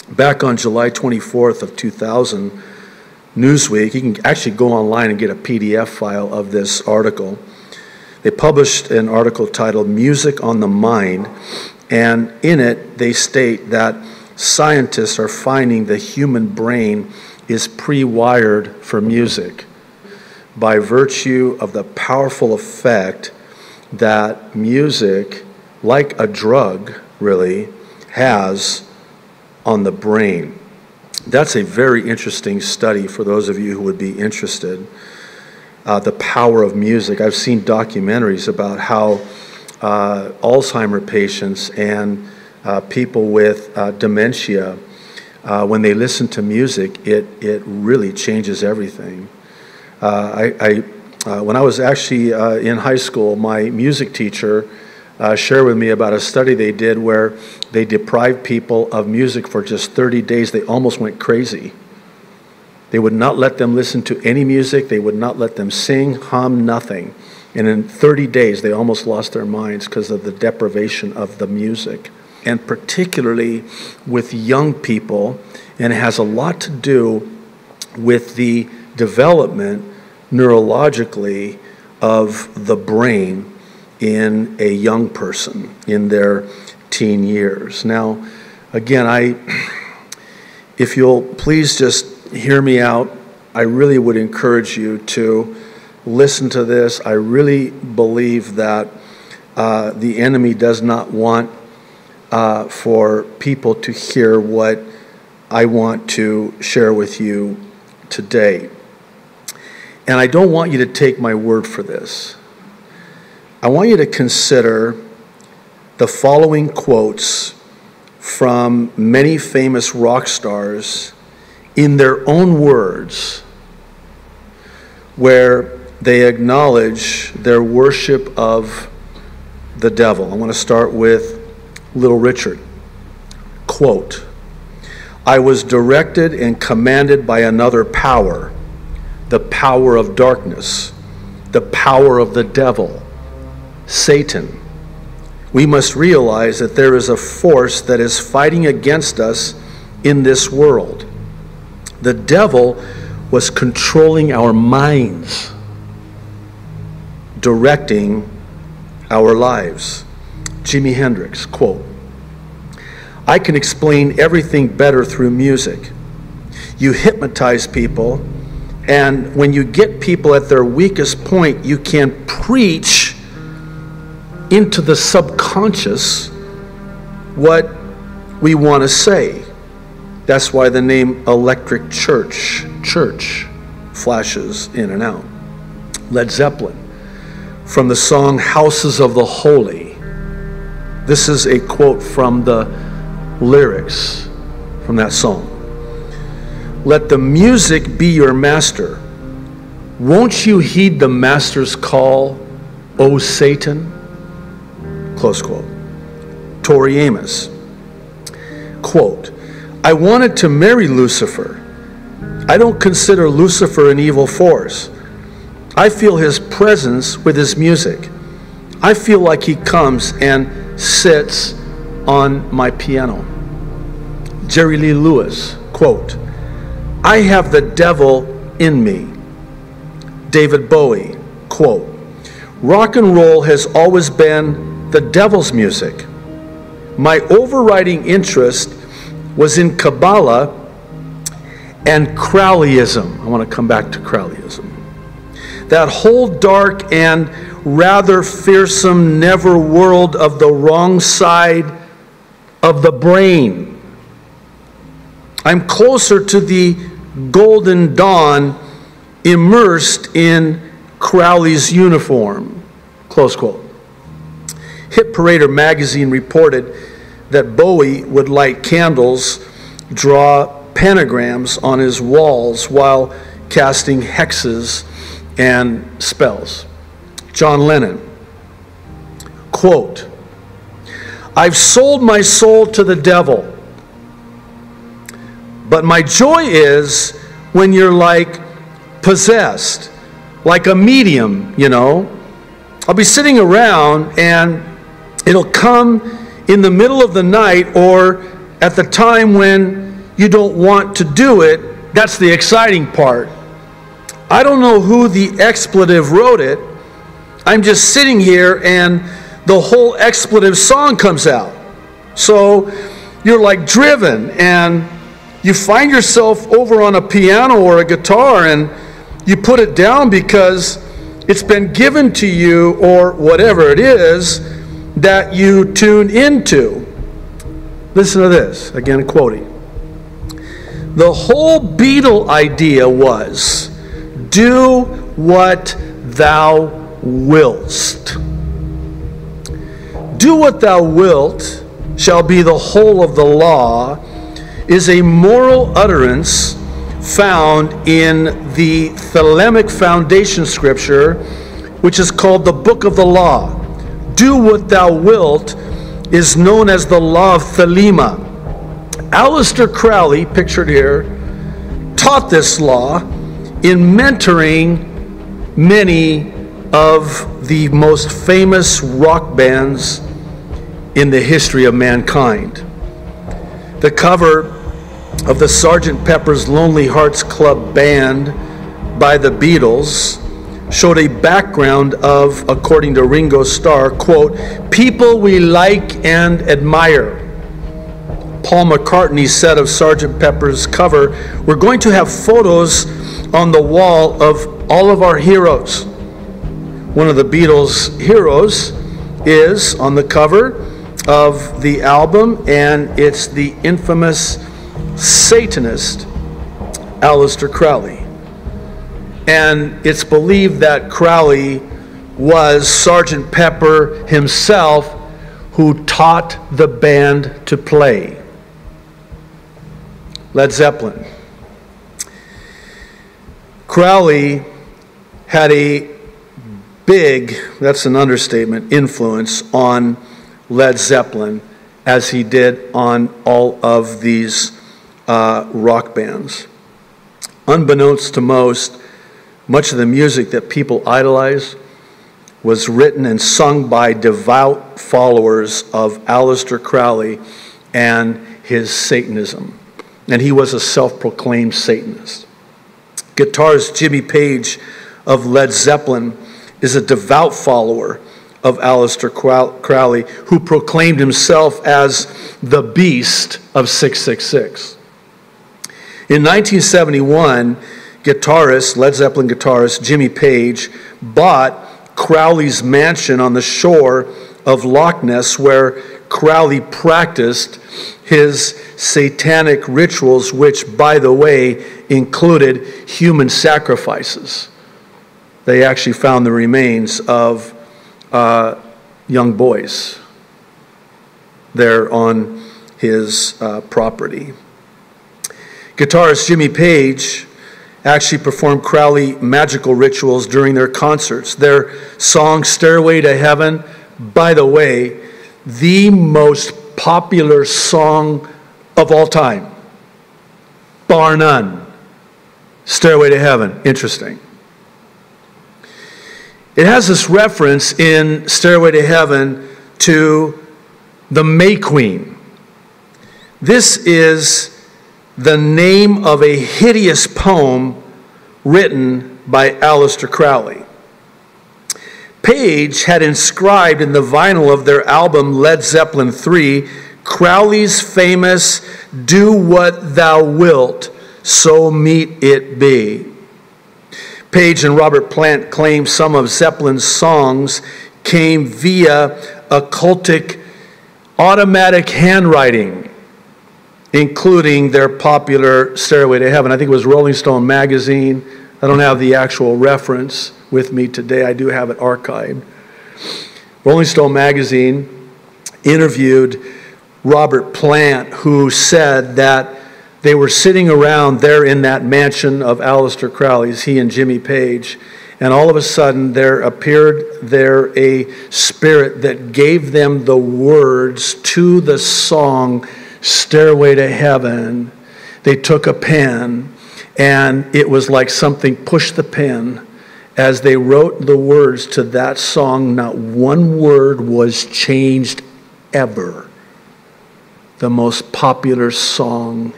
Back on July 24th of 2000, Newsweek, you can actually go online and get a PDF file of this article. They published an article titled "Music on the Mind," and in it they state that scientists are finding the human brain is pre-wired for music by virtue of the powerful effect that music, like a drug really, has on the brain. That's a very interesting study for those of you who would be interested. The power of music. I've seen documentaries about how Alzheimer patients and people with dementia, when they listen to music, it really changes everything. When I was actually in high school, my music teacher shared with me about a study they did where they deprived people of music for just 30 days. They almost went crazy. They would not let them listen to any music. They would not let them sing, hum, nothing. And in 30 days, they almost lost their minds because of the deprivation of the music. And particularly with young people, and it has a lot to do with the development neurologically of the brain in a young person in their teen years. Now, again, if you'll please just hear me out, I really would encourage you to listen to this. I really believe that the enemy does not want for people to hear what I want to share with you today. And I don't want you to take my word for this. I want you to consider the following quotes from many famous rock stars in their own words, where they acknowledge their worship of the devil. I want to start with Little Richard. Quote, "I was directed and commanded by another power, the power of darkness, the power of the devil, Satan. We must realize that there is a force that is fighting against us in this world. The devil was controlling our minds, directing our lives." Jimi Hendrix, quote, "I can explain everything better through music. You hypnotize people, and when you get people at their weakest point, you can preach into the subconscious what we want to say. That's why the name Electric Church flashes in and out." Led Zeppelin, from the song "Houses of the Holy." This is a quote from the lyrics from that song. "Let the music be your master. Won't you heed the master's call, O Satan?" Close quote. Tori Amos, quote, "I wanted to marry Lucifer. I don't consider Lucifer an evil force. I feel his presence with his music. I feel like he comes and sits on my piano." Jerry Lee Lewis, quote, "I have the devil in me." David Bowie, quote, "Rock and roll has always been the devil's music. My overriding interest was in Kabbalah and Crowleyism." I want to come back to Crowleyism. "That whole dark and rather fearsome netherworld of the wrong side of the brain. I'm closer to the golden dawn immersed in Crowley's uniform." Close quote. Hit Parader magazine reported that Bowie would light candles, draw pentagrams on his walls while casting hexes and spells. John Lennon, quote, "I've sold my soul to the devil, but my joy is when you're like possessed, like a medium, you know. I'll be sitting around and it'll come in the middle of the night or at the time when you don't want to do it, that's the exciting part. I don't know who the expletive wrote it. I'm just sitting here and the whole expletive song comes out. So you're like driven and you find yourself over on a piano or a guitar and you put it down because it's been given to you, or whatever it is that you tune into. Listen to this, again quoting. The whole Beatle idea was, do what thou willst. Do what thou wilt shall be the whole of the law is a moral utterance found in the Thelemic foundation scripture, which is called the Book of the Law. Do what thou wilt is known as the Law of Thelema. Aleister Crowley, pictured here, taught this law in mentoring many of the most famous rock bands in the history of mankind. The cover of the Sgt. Pepper's Lonely Hearts Club Band by the Beatles showed a background of, according to Ringo Starr, quote, people we like and admire. Paul McCartney said of Sgt. Pepper's cover, we're going to have photos on the wall of all of our heroes. One of the Beatles' heroes is on the cover of the album, and it's the infamous Satanist Aleister Crowley. And it's believed that Crowley was Sgt. Pepper himself, who taught the band to play. Led Zeppelin. Crowley had a big, that's an understatement, influence on Led Zeppelin, as he did on all of these rock bands. Unbeknownst to most, much of the music that people idolize was written and sung by devout followers of Aleister Crowley and his Satanism. And he was a self-proclaimed Satanist. Guitarist Jimmy Page of Led Zeppelin is a devout follower of Aleister Crowley, who proclaimed himself as the Beast of 666. In 1971, Led Zeppelin guitarist Jimmy Page bought Crowley's mansion on the shore of Loch Ness, where Crowley practiced his satanic rituals, which, by the way, included human sacrifices. They actually found the remains of young boys there on his property. Guitarist Jimmy Page actually performed Crowley magical rituals during their concerts. Their song Stairway to Heaven, by the way, the most popular song of all time, bar none. Stairway to Heaven, interesting. It has this reference in Stairway to Heaven to the May Queen. This is the name of a hideous poem written by Aleister Crowley. Page had inscribed in the vinyl of their album Led Zeppelin III, Crowley's famous, "Do what thou wilt, so meet it be." Page and Robert Plant claim some of Zeppelin's songs came via occultic automatic handwriting, including their popular Stairway to Heaven. I think it was Rolling Stone magazine. I don't have the actual reference with me today. I do have it archived. Rolling Stone magazine interviewed Robert Plant, who said that they were sitting around there in that mansion of Aleister Crowley's, he and Jimmy Page, and all of a sudden there appeared there a spirit that gave them the words to the song Stairway to Heaven. They took a pen, and it was like something pushed the pen. As they wrote the words to that song, not one word was changed ever. The most popular song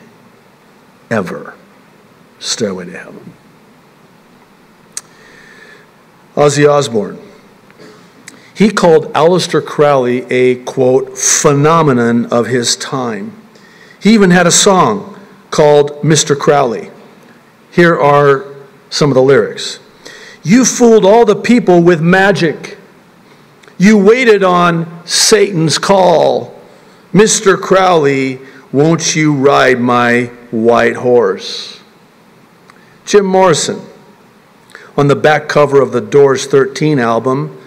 ever. Stairway to Heaven. Ozzy Osbourne. He called Aleister Crowley a, quote, phenomenon of his time. He even had a song called Mr. Crowley. Here are some of the lyrics. You fooled all the people with magic. You waited on Satan's call. Mr. Crowley, won't you ride my white horse? Jim Morrison. On the back cover of the Doors 13 album,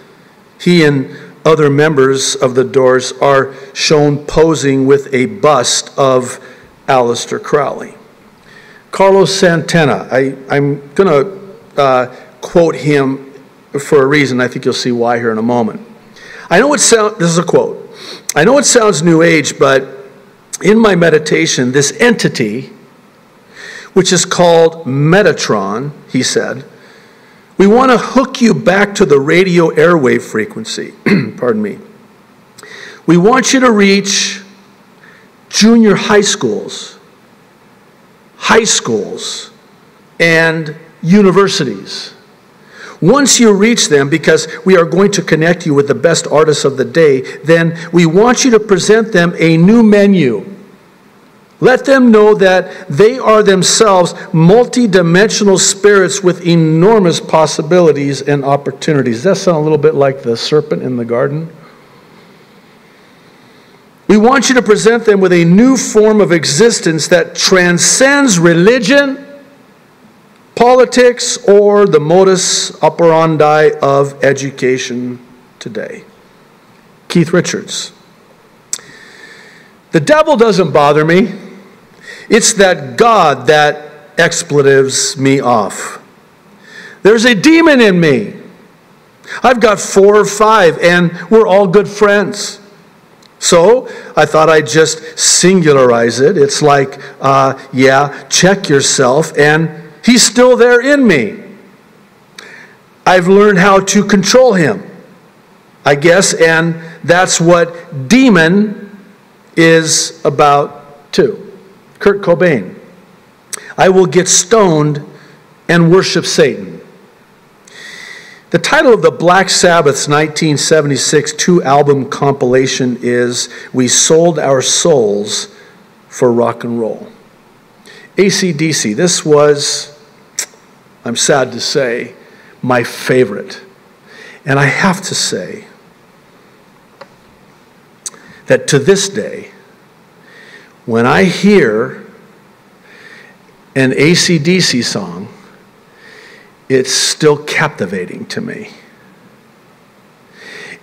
he and other members of the Doors are shown posing with a bust of Aleister Crowley. Carlos Santana, I'm going to quote him for a reason. I think you'll see why here in a moment. This is a quote. I know it sounds New Age, but in my meditation, this entity, which is called Metatron, he said, we want to hook you back to the radio airwave frequency. Pardon me. We want you to reach junior high schools, and universities. Once you reach them, because we are going to connect you with the best artists of the day, then we want you to present them a new menu. Let them know that they are themselves multi-dimensional spirits with enormous possibilities and opportunities. Does that sound a little bit like the serpent in the garden? We want you to present them with a new form of existence that transcends religion, politics, or the modus operandi of education today. Keith Richards. The devil doesn't bother me. It's that God that expletives me off. There's a demon in me. I've got 4 or 5, and we're all good friends. So I thought I'd just singularize it. It's like, check yourself, and he's still there in me. I've learned how to control him, I guess, and that's what demon is about too. Kurt Cobain. I will get stoned and worship Satan. The title of the Black Sabbath's 1976 2-album compilation is We Sold Our Souls for Rock and Roll. AC/DC, this was, I'm sad to say, my favorite. And I have to say that to this day, when I hear an AC/DC song, it's still captivating to me.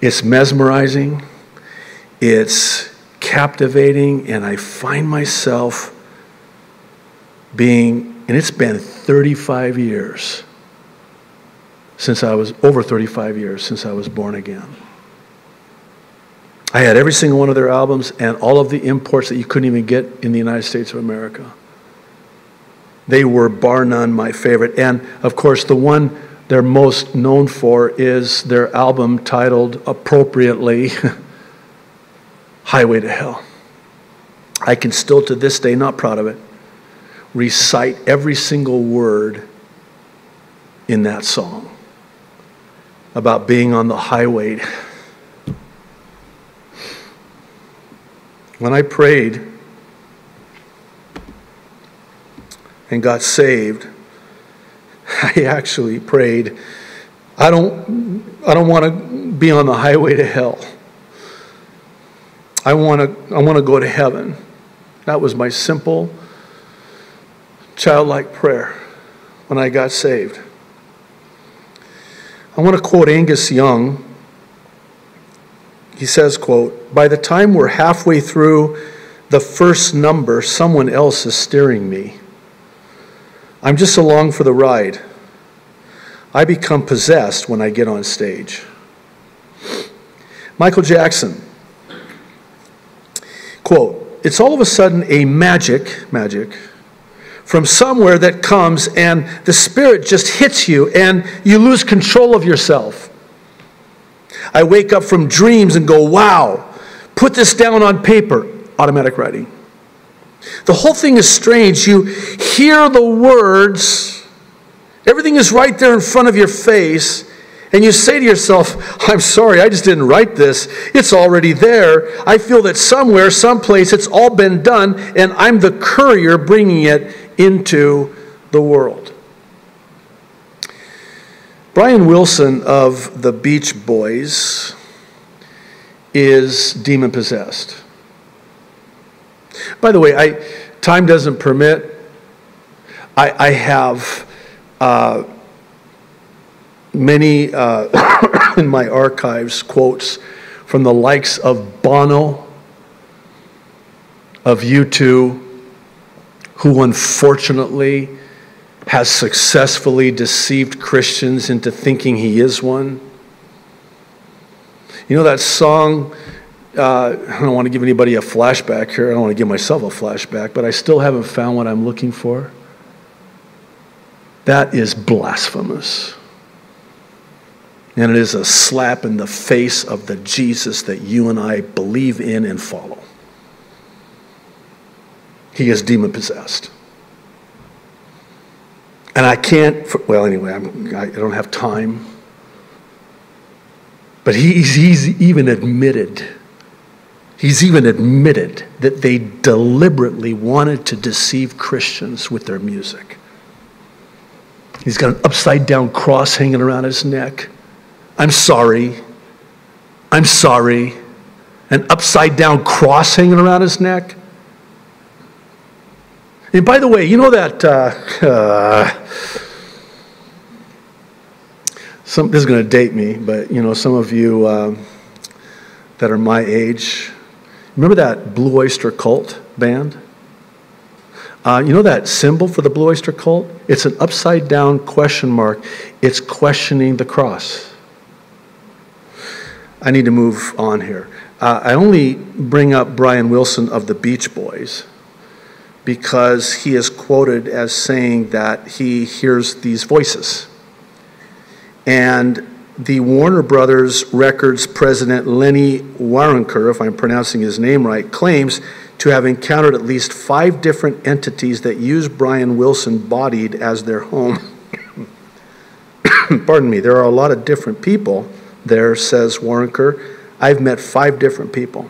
It's mesmerizing, it's captivating, and I find myself being, and it's been 35 years since I was, over 35 years since I was born again. I had every single one of their albums and all of the imports that you couldn't even get in the United States of America. They were bar none my favorite. And of course, the one they're most known for is their album titled appropriately, Highway to Hell. I can still to this day, not proud of it, recite every single word in that song about being on the highway. When I prayed and got saved, I actually prayed, I don't want to be on the highway to hell. I want to go to heaven. That was my simple, childlike prayer when I got saved. I want to quote Angus Young. He says, quote, by the time we're halfway through the first number, someone else is steering me. I'm just along for the ride. I become possessed when I get on stage. Michael Jackson, quote, it's all of a sudden a magic from somewhere that comes and the spirit just hits you and you lose control of yourself. I wake up from dreams and go, wow, put this down on paper, automatic writing. The whole thing is strange. You hear the words, everything is right there in front of your face, and you say to yourself, I'm sorry, I just didn't write this. It's already there. I feel that somewhere, someplace, it's all been done, and I'm the courier bringing it into the world. Brian Wilson of the Beach Boys is demon-possessed. By the way, time doesn't permit. I have many in my archives quotes from the likes of Bono, of U2, who unfortunately has successfully deceived Christians into thinking he is one. You know that song, I don't want to give anybody a flashback here. I don't want to give myself a flashback, but I still haven't found what I'm looking for. That is blasphemous. And it is a slap in the face of the Jesus that you and I believe in and follow. He is demon-possessed. And I can't, well, anyway, I don't have time. But he's even admitted that they deliberately wanted to deceive Christians with their music. He's got an upside-down cross hanging around his neck. I'm sorry. An upside-down cross hanging around his neck. And by the way, you know that, this is going to date me, but you know, some of you that are my age, remember that Blue Oyster Cult band? You know that symbol for the Blue Oyster Cult? It's an upside down question mark. It's questioning the cross. I need to move on here. I only bring up Brian Wilson of the Beach Boys because he is quoted as saying that he hears these voices. And the Warner Brothers Records president Lenny Waronker, if I'm pronouncing his name right, claims to have encountered at least 5 different entities that use Brian Wilson bodied as their home. Pardon me, there are a lot of different people there, says Waronker. I've met 5 different people.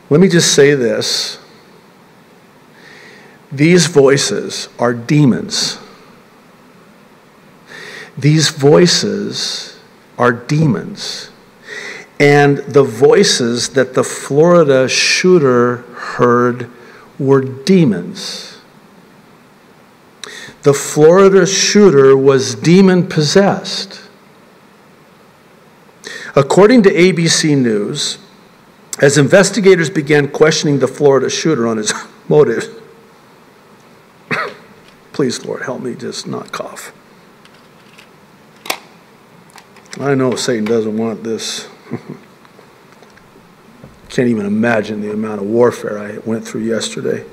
Let me just say this. These voices are demons. These voices are demons. And the voices that the Florida shooter heard were demons. The Florida shooter was demon-possessed. According to ABC News, as investigators began questioning the Florida shooter on his motive, please, Lord, help me just not cough. I know Satan doesn't want this. Can't even imagine the amount of warfare I went through yesterday.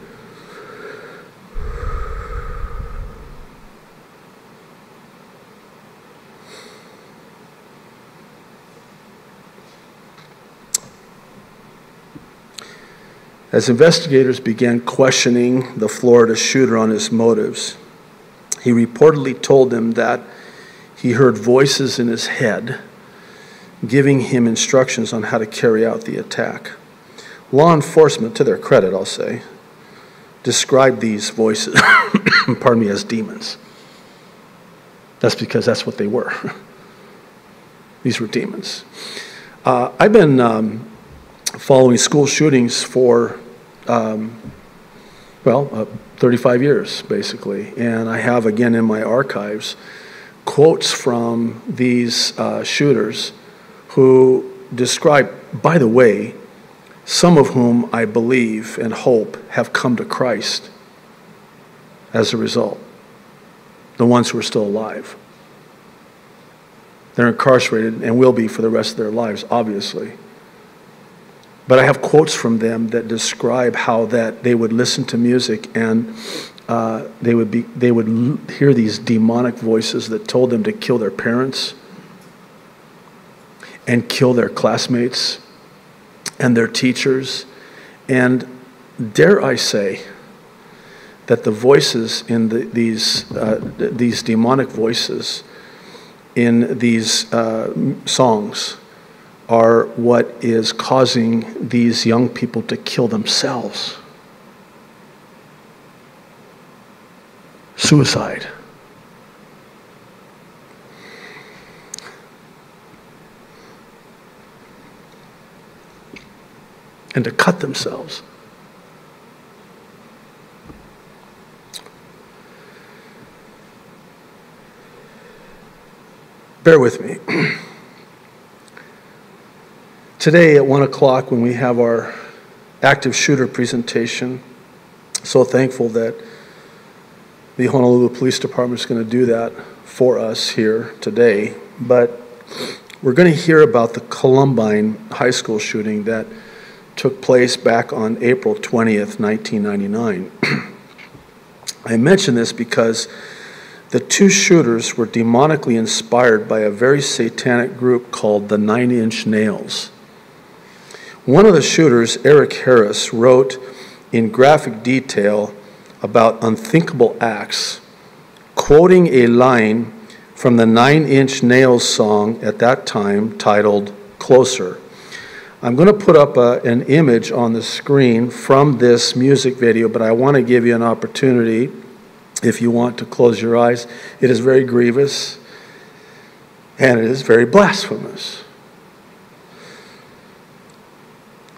As investigators began questioning the Florida shooter on his motives, he reportedly told them that he heard voices in his head giving him instructions on how to carry out the attack. Law enforcement, to their credit, I'll say, described these voices, pardon me, as demons. That's because that's what they were. These were demons. I've been following school shootings for, 35 years, basically. And I have, again, in my archives, quotes from these shooters who describe, by the way, some of whom I believe and hope have come to Christ as a result, the ones who are still alive. They're incarcerated and will be for the rest of their lives, obviously. But I have quotes from them that describe how that they would listen to music and they would hear these demonic voices that told them to kill their parents and kill their classmates and their teachers. And dare I say, that the voices in these demonic voices in these songs are what is causing these young people to kill themselves. Suicide. And to cut themselves. Bear with me. Today at 1 o'clock when we have our active shooter presentation, so thankful that the Honolulu Police Department is going to do that for us here today. But we're going to hear about the Columbine high school shooting that took place back on April 20th, 1999. I mention this because the two shooters were demonically inspired by a very satanic group called the 9 Inch Nails. One of the shooters, Eric Harris, wrote in graphic detail about unthinkable acts, quoting a line from the 9 Inch Nails song at that time titled Closer. I'm going to put up an image on the screen from this music video, but I want to give you an opportunity, if you want, to close your eyes. It is very grievous, and it is very blasphemous.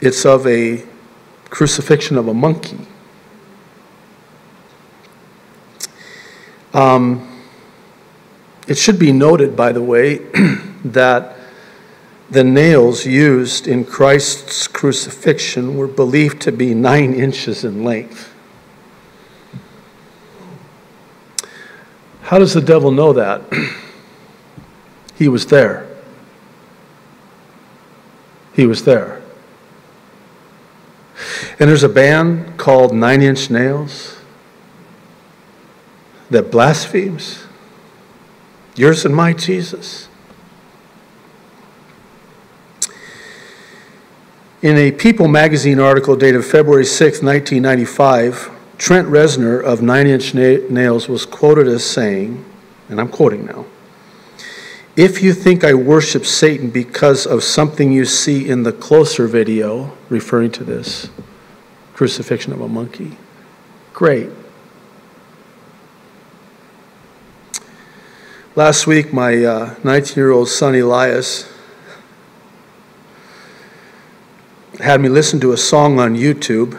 It's of a crucifixion of a monkey. It should be noted, by the way, that the nails used in Christ's crucifixion were believed to be 9 inches in length. How does the devil know that? He was there. He was there. And there's a band called 9 Inch Nails that blasphemes yours and my Jesus. In a People magazine article dated February 6, 1995, Trent Reznor of 9 Inch Nails was quoted as saying, and I'm quoting now, "If you think I worship Satan because of something you see in the Closer video," referring to this crucifixion of a monkey, great. Last week, my 19-year-old son Elias had me listen to a song on YouTube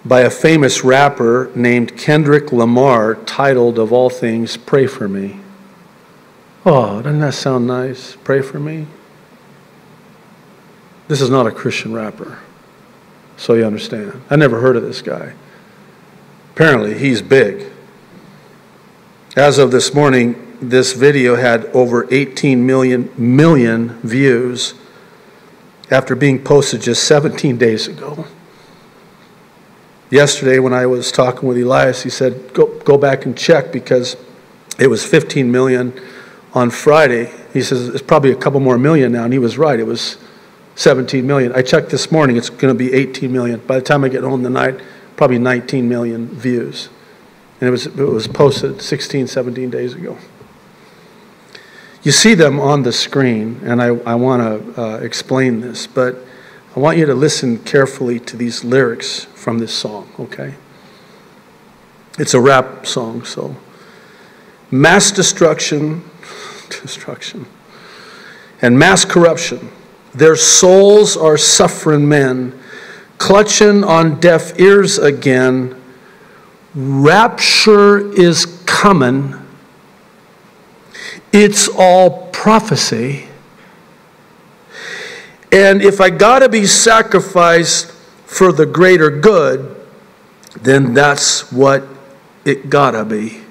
by a famous rapper named Kendrick Lamar titled, of all things, "Pray for Me." Oh, doesn't that sound nice? Pray for me. This is not a Christian rapper, so you understand. I never heard of this guy. Apparently, he's big. As of this morning, this video had over 18 million views after being posted just 17 days ago. Yesterday, when I was talking with Elias, he said, go back and check, because it was 15 million on Friday. He says, it's probably a couple more million now, and he was right. It was 17 million. I checked this morning, it's going to be 18 million. By the time I get home tonight, probably 19 million views. And it was posted 16, 17 days ago. You see them on the screen, and I want to explain this, but I want you to listen carefully to these lyrics from this song, okay? It's a rap song, so. Mass destruction, and mass corruption. Their souls are suffering men, clutching on deaf ears again. Rapture is coming. It's all prophecy. And if I gotta be sacrificed for the greater good, then that's what it gotta be.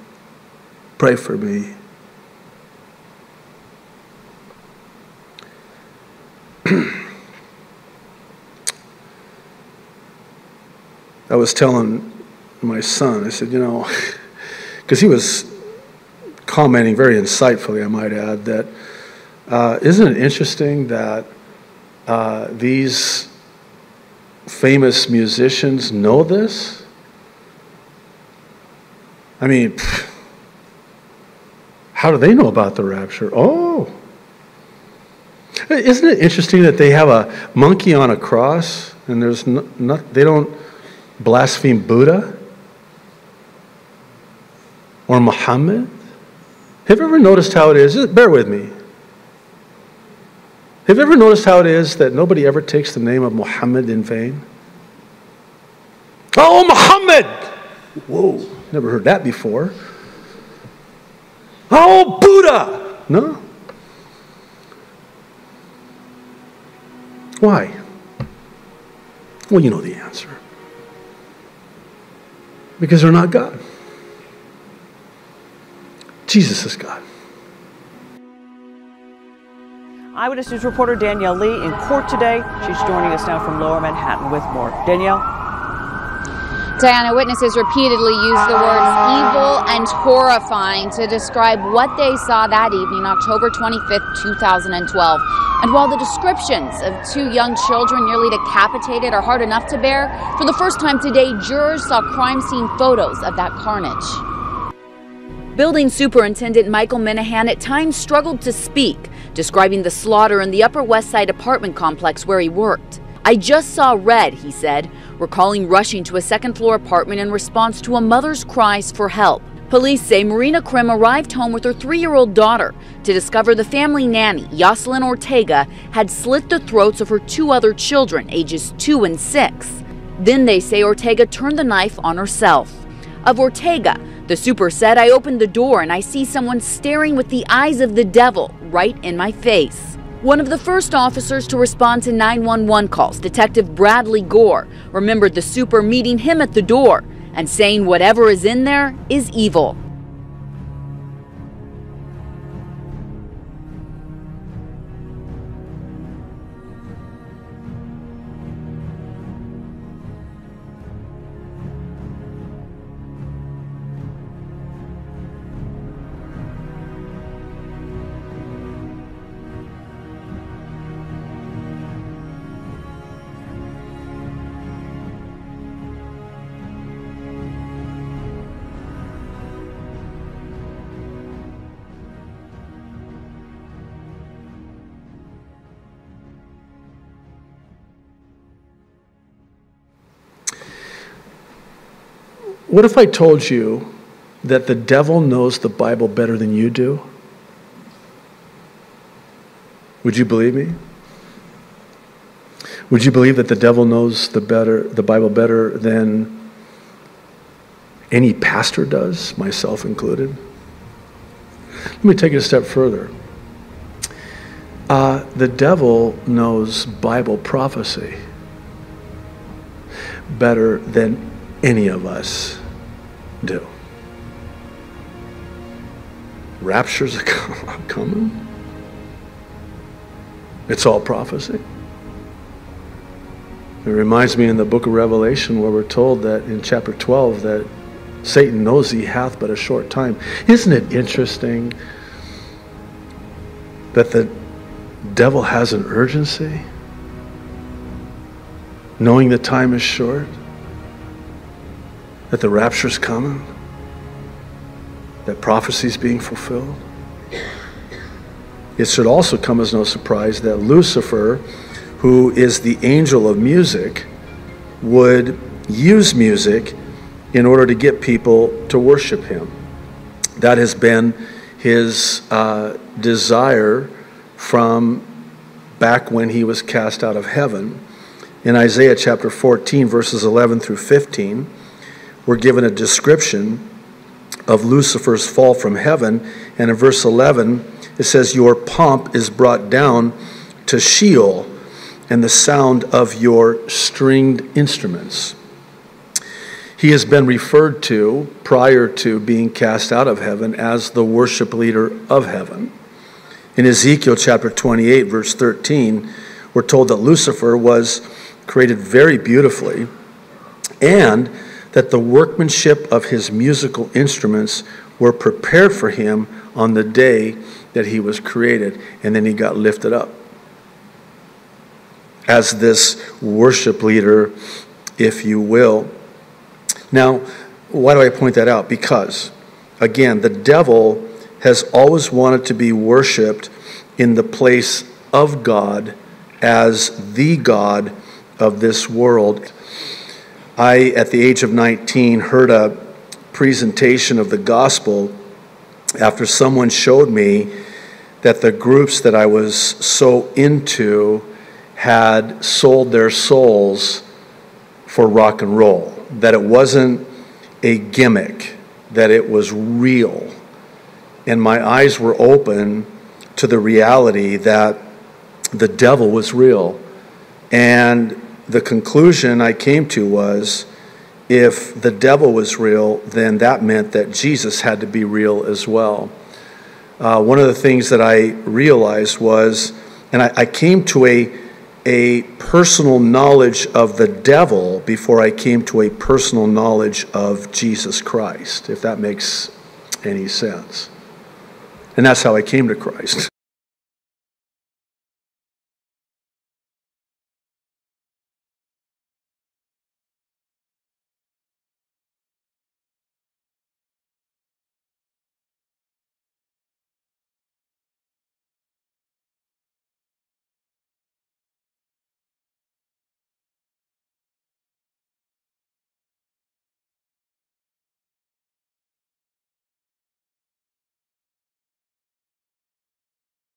Pray for me. I was telling my son, I said, you know, because he was commenting very insightfully, I might add, that isn't it interesting that these famous musicians know this? I mean, how do they know about the rapture? Oh. Isn't it interesting that they have a monkey on a cross and there's they don't blaspheme Buddha or Muhammad? Have you ever noticed how it is? Just bear with me. Have you ever noticed how it is that nobody ever takes the name of Muhammad in vain? Oh, Muhammad! Whoa, never heard that before. Oh, Buddha! No? Why? Well, you know the answer. Because they're not God. Jesus is God. Eyewitness News reporter Danielle Lee in court today. She's joining us now from Lower Manhattan with more. Danielle? Diana, witnesses repeatedly used the words evil and horrifying to describe what they saw that evening, October 25th, 2012. And while the descriptions of two young children nearly decapitated are hard enough to bear, for the first time today, jurors saw crime scene photos of that carnage. Building Superintendent Michael Minahan at times struggled to speak, describing the slaughter in the Upper West Side apartment complex where he worked. "I just saw red," he said, recalling rushing to a second-floor apartment in response to a mother's cries for help. Police say Marina Krim arrived home with her 3-year-old daughter to discover the family nanny, Yoselin Ortega, had slit the throats of her 2 other children, ages 2 and 6. Then they say Ortega turned the knife on herself. Of Ortega, the super said, "I opened the door and I see someone staring with the eyes of the devil right in my face." One of the first officers to respond to 911 calls, Detective Bradley Gore, remembered the super meeting him at the door and saying whatever is in there is evil. What if I told you that the devil knows the Bible better than you do? Would you believe me? Would you believe that the devil knows the Bible better than any pastor does, myself included? Let me take it a step further. The devil knows Bible prophecy better than any of us do. Rapture's coming. It's all prophecy. It reminds me in the book of Revelation where we're told that in chapter 12 that Satan knows he hath but a short time. Isn't it interesting that the devil has an urgency, knowing the time is short? That the rapture's coming, that prophecy's being fulfilled. It should also come as no surprise that Lucifer, who is the angel of music, would use music in order to get people to worship him. That has been his desire from back when he was cast out of heaven. In Isaiah chapter 14, verses 11 through 15, we're given a description of Lucifer's fall from heaven. And in verse 11, it says, "Your pomp is brought down to Sheol, and the sound of your stringed instruments." He has been referred to, prior to being cast out of heaven, as the worship leader of heaven. In Ezekiel chapter 28, verse 13, we're told that Lucifer was created very beautifully, and that the workmanship of his musical instruments were prepared for him on the day that he was created, and then he got lifted up. as this worship leader, if you will. Now, why do I point that out? Because, again, the devil has always wanted to be worshiped in the place of God as the God of this world. I, at the age of 19, heard a presentation of the gospel after someone showed me that the groups that I was so into had sold their souls for rock and roll, that it wasn't a gimmick, that it was real. And my eyes were open to the reality that the devil was real. And the conclusion I came to was, if the devil was real, then that meant that Jesus had to be real as well. One of the things that I realized was, and I came to a personal knowledge of the devil before I came to a personal knowledge of Jesus Christ, if that makes any sense. And that's how I came to Christ.